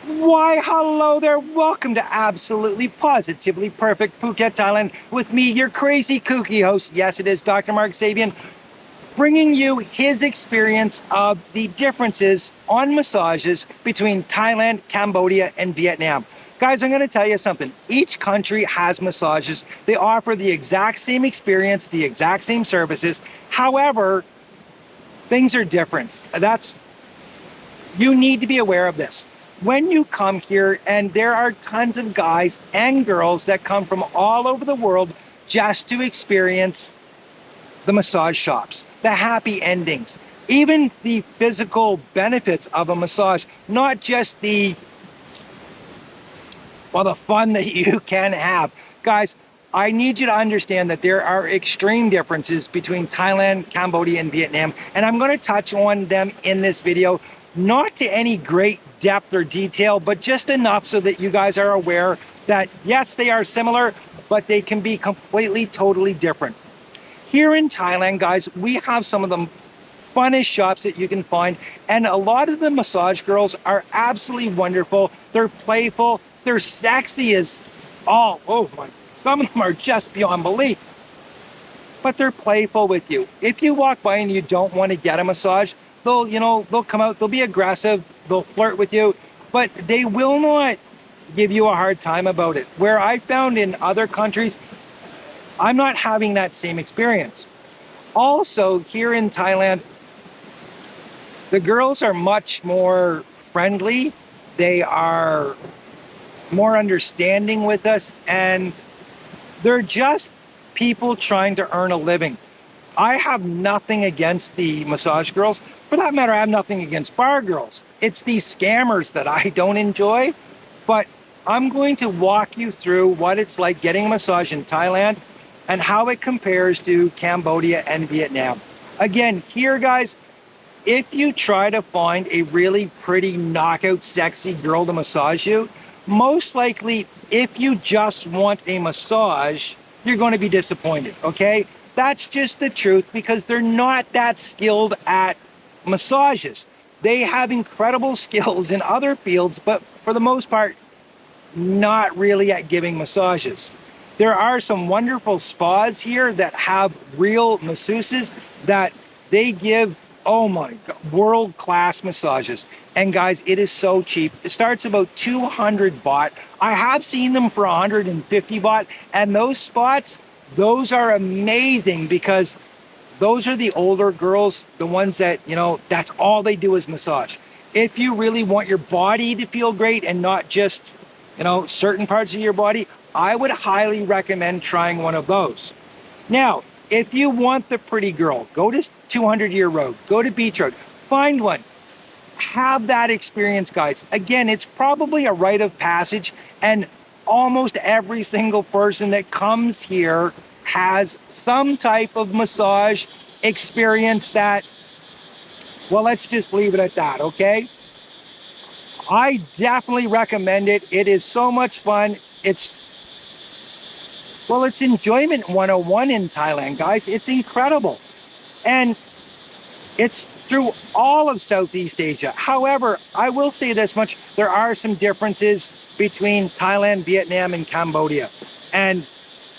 Why, hello there. Welcome to Absolutely Positively Perfect Phuket, Thailand, with me, your crazy kooky host. Yes, it is Dr. Mark Sabian, bringing you his experience of the differences on massages between Thailand, Cambodia, and Vietnam. Guys, I'm going to tell you something. Each country has massages. They offer the exact same experience, the exact same services. However, things are different. You need to be aware of this. When you come here, and there are tons of guys and girls that come from all over the world just to experience the massage shops, the happy endings, even the physical benefits of a massage, not just the fun that you can have. Guys, I need you to understand that there are extreme differences between Thailand, Cambodia, and Vietnam, and I'm going to touch on them in this video, not to any great depth or detail, but just enough so that you guys are aware that yes, they are similar, but they can be completely, totally different. Here in Thailand, guys, we have some of the funnest shops that you can find, and a lot of the massage girls are absolutely wonderful. They're playful, they're sexy as all, oh my, some of them are just beyond belief, but they're playful with you. If you walk by and you don't want to get a massage, they'll come out, they'll be aggressive, they'll flirt with you, but they will not give you a hard time about it. Where I found in other countries, I'm not having that same experience. Also, here in Thailand, the girls are much more friendly. They are more understanding with us, and they're just people trying to earn a living. I have nothing against the massage girls. For that matter, I have nothing against bar girls. It's these scammers that I don't enjoy, but I'm going to walk you through what it's like getting a massage in Thailand and how it compares to Cambodia and Vietnam. Again, here, guys, if you try to find a really pretty, knockout, sexy girl to massage you, most likely, if you just want a massage, you're going to be disappointed, okay? That's just the truth, because they're not that skilled at massages. They have incredible skills in other fields, but for the most part, not really at giving massages. There are some wonderful spas here that have real masseuses that they give, oh my God, world-class massages. And guys, it is so cheap. It starts about 200 baht. I have seen them for 150 baht, and those spots, those are amazing, because those are the older girls, the ones that, that's all they do is massage. If you really want your body to feel great and not just, certain parts of your body, I would highly recommend trying one of those. Now, if you want the pretty girl, go to 200 Year Road, go to Beach Road, find one. Have that experience, guys. Again, it's probably a rite of passage, and almost every single person that comes here has some type of massage experience that, well, let's just leave it at that, okay? I definitely recommend it. It is so much fun. It's enjoyment 101 in Thailand, guys. It's incredible. And it's through all of Southeast Asia. However, I will say this much, there are some differences between Thailand, Vietnam, and Cambodia. And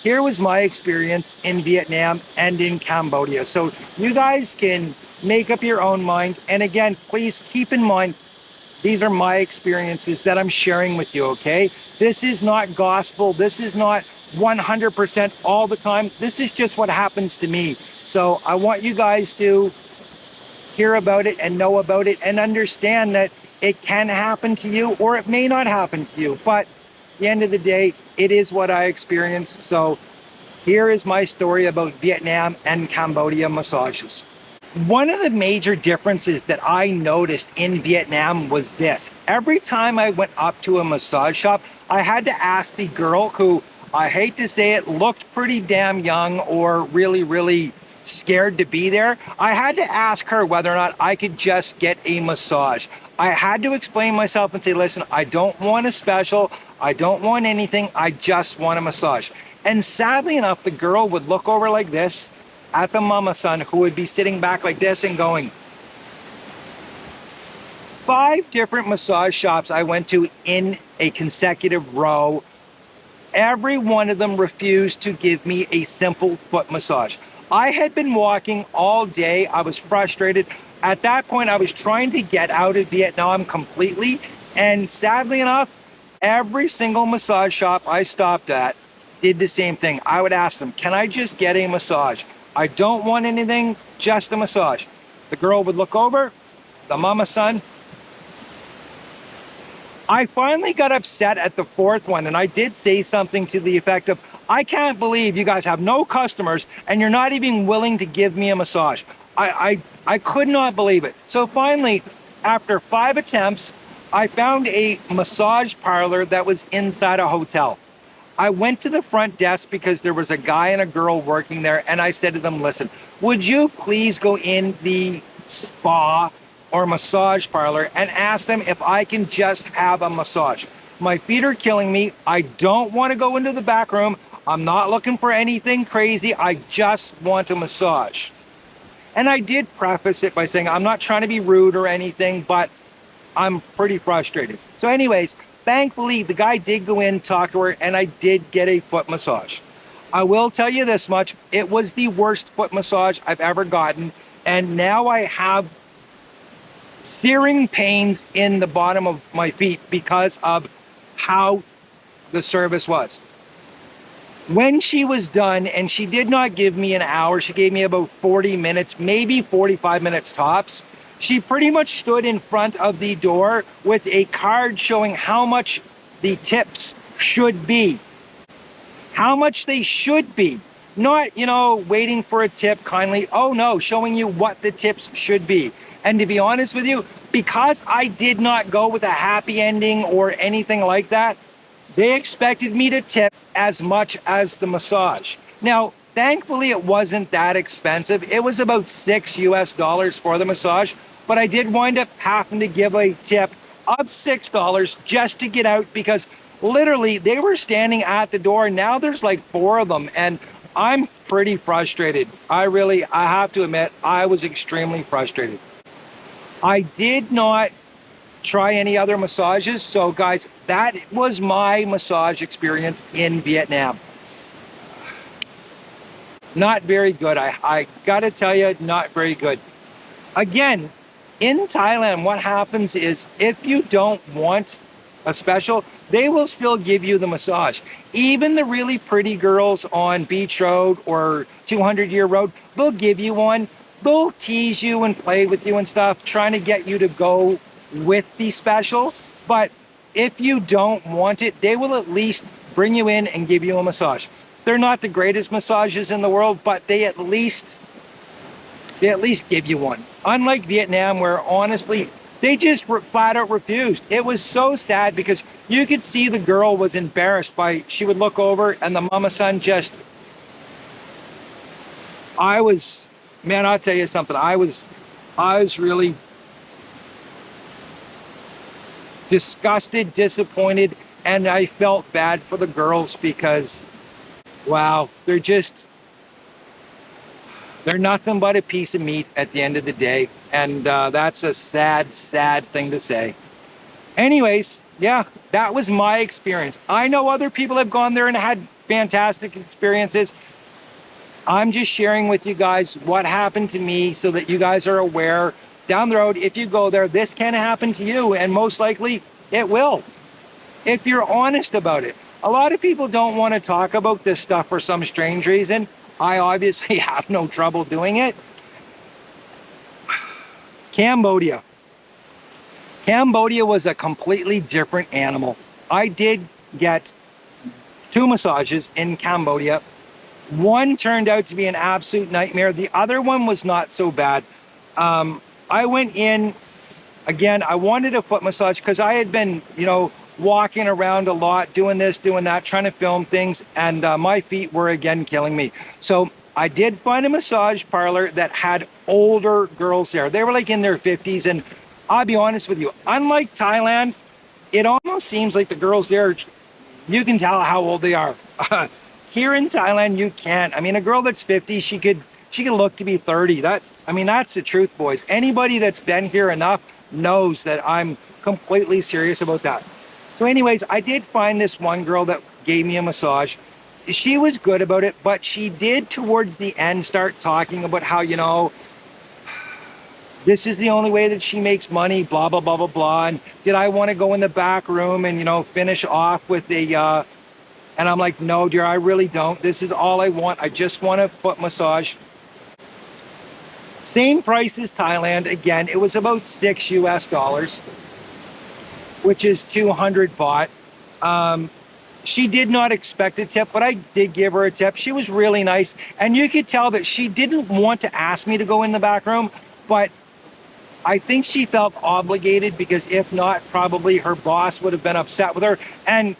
here was my experience in Vietnam and in Cambodia. So you guys can make up your own mind. And again, please keep in mind, these are my experiences that I'm sharing with you, okay? This is not gospel. This is not 100% all the time. This is just what happens to me. So I want you guys to hear about it and know about it and understand that it can happen to you, or it may not happen to you. But at the end of the day, it is what I experienced. So here is my story about Vietnam and Cambodia massages. One of the major differences that I noticed in Vietnam was this. Every time I went up to a massage shop, I had to ask the girl, who, I hate to say it, looked pretty damn young or really, really scared to be there. I had to ask her whether or not I could just get a massage. I had to explain myself and say, listen, I don't want a special. I don't want anything. I just want a massage. And sadly enough, the girl would look over like this at the mama son, who would be sitting back like this and going, 5 different massage shops I went to in a consecutive row. Every one of them refused to give me a simple foot massage. I had been walking all day. I was frustrated. At that point, I was trying to get out of Vietnam completely. And sadly enough, every single massage shop I stopped at did the same thing. I would ask them, can I just get a massage? I don't want anything, just a massage. The girl would look over, the mama son. I finally got upset at the 4th one, and I did say something to the effect of, I can't believe you guys have no customers and you're not even willing to give me a massage. I could not believe it. So finally, after 5 attempts, I found a massage parlor that was inside a hotel. I went to the front desk because there was a guy and a girl working there, and I said to them, listen, would you please go in the spa or massage parlor and ask them if I can just have a massage? My feet are killing me. I don't want to go into the back room. I'm not looking for anything crazy. I just want a massage. And I did preface it by saying I'm not trying to be rude or anything, but I'm pretty frustrated. So anyways, thankfully the guy did go in, talk to her, and I did get a foot massage. I will tell you this much, it was the worst foot massage I've ever gotten, and now I have searing pains in the bottom of my feet because of how the service was. When she was done, and she did not give me an hour, she gave me about 40 minutes, maybe 45 minutes tops. She pretty much stood in front of the door with a card showing how much the tips should be. How much they should be. Not, you know, waiting for a tip kindly. Oh no, showing you what the tips should be. And to be honest with you, because I did not go with a happy ending or anything like that, they expected me to tip as much as the massage. Now, thankfully, it wasn't that expensive. It was about $6 US for the massage, but I did wind up having to give a tip of $6 just to get out because literally they were standing at the door. Now there's like 4 of them, and I'm pretty frustrated. I have to admit, I was extremely frustrated. I did not try any other massages. So guys, that was my massage experience in Vietnam. Not very good. I gotta tell you, not very good. Again, in Thailand, what happens is if you don't want a special, they will still give you the massage. Even the really pretty girls on Beach Road or 200-year road, they'll give you one. They'll tease you and play with you and stuff, trying to get you to go with the special. But if you don't want it, they will at least bring you in and give you a massage. They're not the greatest massages in the world, but they at least give you one. Unlike Vietnam, where honestly, they just flat out refused. It was so sad because you could see the girl was embarrassed by, she would look over and the mama son just, man, I'll tell you something. I was really disgusted, disappointed, and I felt bad for the girls because, wow, they're nothing but a piece of meat at the end of the day. And that's a sad, sad thing to say. Anyways, yeah, that was my experience. I know other people have gone there and had fantastic experiences. I'm just sharing with you guys what happened to me so that you guys are aware down the road, if you go there, this can happen to you, and most likely it will, if you're honest about it. A lot of people don't want to talk about this stuff for some strange reason. I obviously have no trouble doing it. Cambodia. Cambodia was a completely different animal. I did get 2 massages in Cambodia. One turned out to be an absolute nightmare. The other one was not so bad. I went in, again, I wanted a foot massage because I had been, you know, walking around a lot, doing this, doing that, trying to film things, and my feet were again killing me. So I did find a massage parlor that had older girls there. They were like in their 50s, and I'll be honest with you, unlike Thailand, it almost seems like the girls there, you can tell how old they are. Here in Thailand, you can't. I mean, a girl that's 50, she could look to be 30. That's the truth, boys. Anybody that's been here enough knows that I'm completely serious about that. So anyways, I did find this one girl that gave me a massage. She was good about it, but she did towards the end start talking about how, you know, this is the only way that she makes money, blah, blah, blah, blah, blah. And did I want to go in the back room and, you know, finish off with a, and I'm like, no, dear, I really don't. This is all I want. I just want a foot massage. Same price as Thailand. Again, it was about $6 US, which is 200 baht. She did not expect a tip, but I did give her a tip. She was really nice. And you could tell that she didn't want to ask me to go in the back room, but I think she felt obligated, because if not, probably her boss would have been upset with her. And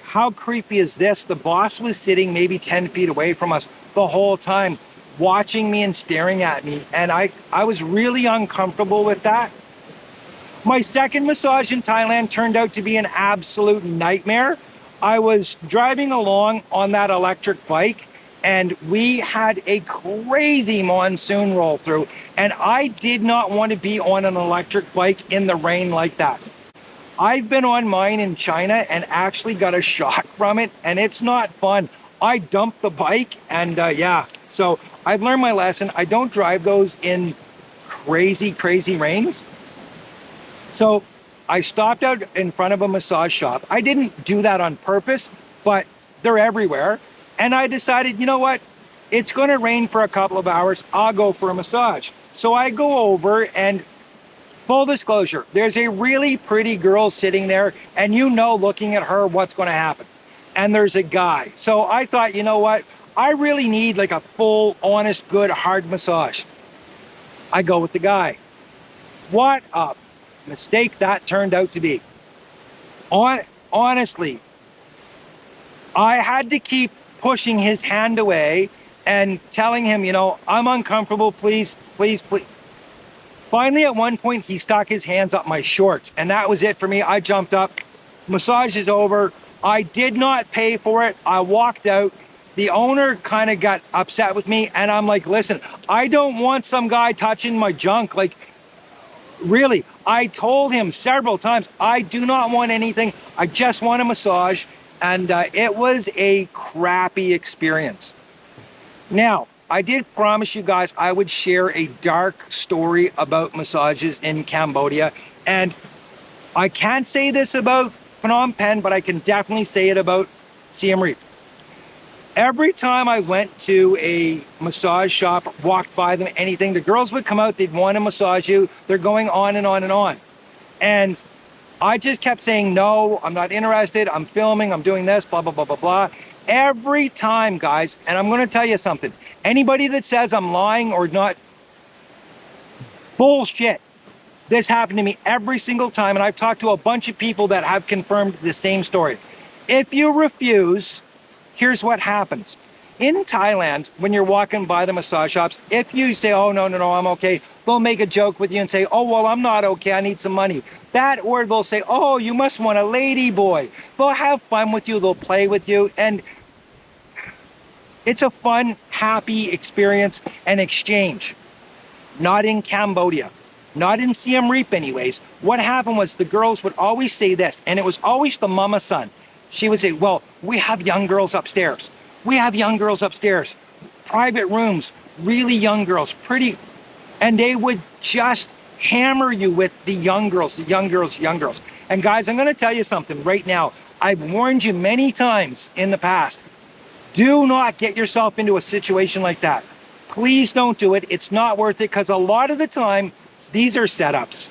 how creepy is this? The boss was sitting maybe 10 feet away from us the whole time, watching me and staring at me. And I was really uncomfortable with that. My second massage in Thailand turned out to be an absolute nightmare. I was driving along on that electric bike, and we had a crazy monsoon roll through, and I did not want to be on an electric bike in the rain like that. I've been on mine in China and actually got a shock from it, and it's not fun. I dumped the bike, and yeah, so I've learned my lesson. I don't drive those in crazy rains. So I stopped out in front of a massage shop. I didn't do that on purpose, but they're everywhere. And I decided, you know what? It's going to rain for a couple of hours. I'll go for a massage. So I go over, and full disclosure, there's a really pretty girl sitting there, and you know, looking at her, what's going to happen. And there's a guy. So I thought, you know what? I really need like a full, honest, good, hard massage. I go with the guy. What a mistake that turned out to be. Honestly, I had to keep pushing his hand away and telling him, you know, I'm uncomfortable, please, please, please. Finally, at one point, he stuck his hands up my shorts, and that was it for me. I jumped up. Massage is over. I did not pay for it. I walked out. The owner kind of got upset with me, and I'm like, listen, I don't want some guy touching my junk. Like, really, I told him several times, I do not want anything. I just want a massage. And it was a crappy experience. Now, I did promise you guys I would share a dark story about massages in Cambodia. And I can't say this about Phnom Penh, but I can definitely say it about Siem Reap. Every time I went to a massage shop, walked by them, anything, the girls would come out, they'd want to massage you. They're going on and on and on. And I just kept saying, no, I'm not interested. I'm filming, I'm doing this, blah, blah, blah, blah, blah. Every time, guys, and I'm going to tell you something. Anybody that says I'm lying or not, bullshit. This happened to me every single time, and I've talked to a bunch of people that have confirmed the same story. If you refuse, here's what happens. In Thailand, when you're walking by the massage shops, if you say, oh, no, I'm okay, they'll make a joke with you and say, oh, well, I'm not okay, I need some money. That, or they'll say, oh, you must want a lady boy. They'll have fun with you, they'll play with you, and it's a fun, happy experience and exchange. Not in Cambodia. Not in Siem Reap anyways. What happened was the girls would always say this, and it was always the mama son. She would say, well, we have young girls upstairs. We have young girls upstairs. Private rooms, really young girls, pretty. And they would just hammer you with the young girls, the young girls, young girls. And guys, I'm gonna tell you something right now. I've warned you many times in the past. Do not get yourself into a situation like that. Please don't do it. It's not worth it, because a lot of the time, these are setups.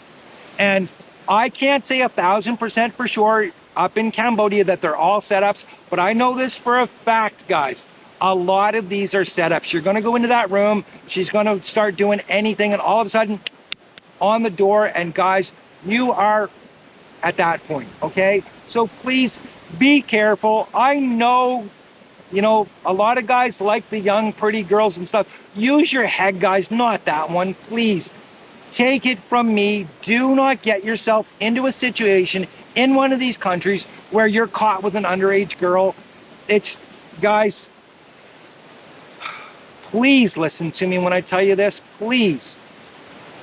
And I can't say 1,000% for sure up in Cambodia that they're all setups, but I know this for a fact, guys. A lot of these are setups. You're gonna go into that room, she's gonna start doing anything, and all of a sudden, on the door, and guys, you are at that point, okay? So please be careful. I know, you know, a lot of guys like the young, pretty girls and stuff. Use your head, guys, not that one, please. Take it from me, do not get yourself into a situation in one of these countries where you're caught with an underage girl. It's, guys, please listen to me when I tell you this, please.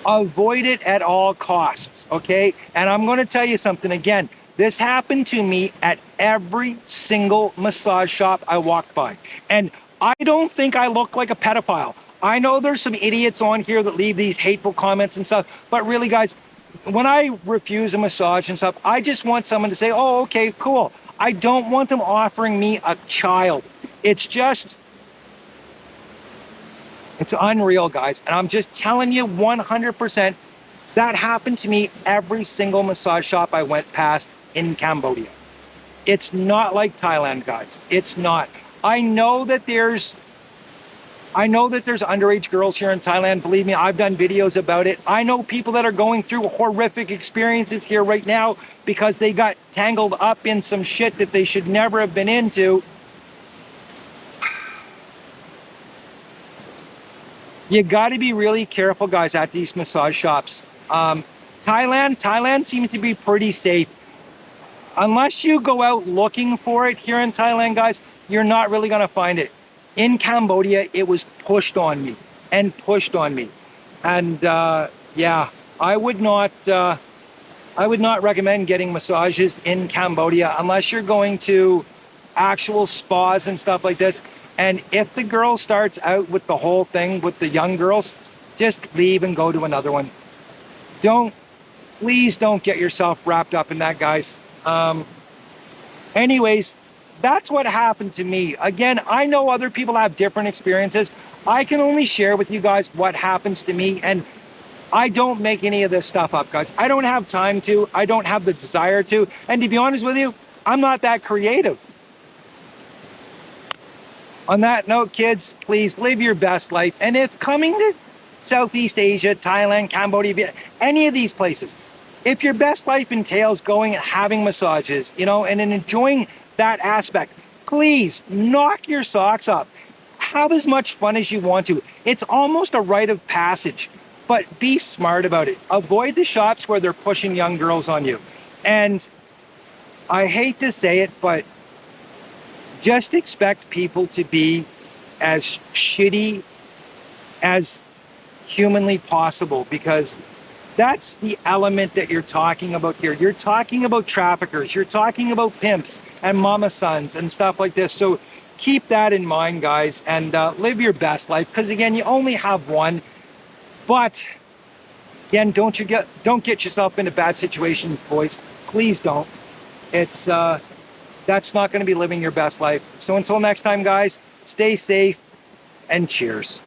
Avoid it at all costs, okay? And I'm going to tell you something again. This happened to me at every single massage shop I walked by. And I don't think I look like a pedophile. I know there's some idiots on here that leave these hateful comments and stuff, but really, guys, when I refuse a massage and stuff, I just want someone to say, oh, okay, cool. I don't want them offering me a child. It's just, it's unreal, guys. And I'm just telling you 100%, that happened to me every single massage shop I went past in Cambodia. It's not like Thailand, guys. It's not. I know that there's underage girls here in Thailand. Believe me, I've done videos about it. I know people that are going through horrific experiences here right now because they got tangled up in some shit that they should never have been into. You got to be really careful, guys, at these massage shops. Thailand seems to be pretty safe. Unless you go out looking for it here in Thailand, guys, you're not really going to find it. In Cambodia, it was pushed on me and pushed on me. And yeah, I would not recommend getting massages in Cambodia unless you're going to actual spas and stuff like this. And if the girl starts out with the whole thing with the young girls, just leave and go to another one. Please don't get yourself wrapped up in that, guys. Anyways, that's what happened to me. Again, I know other people have different experiences. I can only share with you guys what happens to me, and I don't make any of this stuff up, guys. I don't have time to, I don't have the desire to, and to be honest with you, I'm not that creative. On that note, kids, please live your best life. And if coming to Southeast Asia, Thailand, Cambodia, Vietnam, any of these places, if your best life entails going and having massages, you know, and enjoying that aspect, please knock your socks up. Have as much fun as you want to. It's almost a rite of passage, but be smart about it. Avoid the shops where they're pushing young girls on you. And I hate to say it, but just expect people to be as shitty as humanly possible, because that's the element that you're talking about here. You're talking about traffickers, you're talking about pimps and mama sons and stuff like this. So keep that in mind, guys, and live your best life, because again, you only have one. But again, don't get yourself into bad situations, boys. Please don't. It's that's not going to be living your best life. So until next time, guys, stay safe and cheers.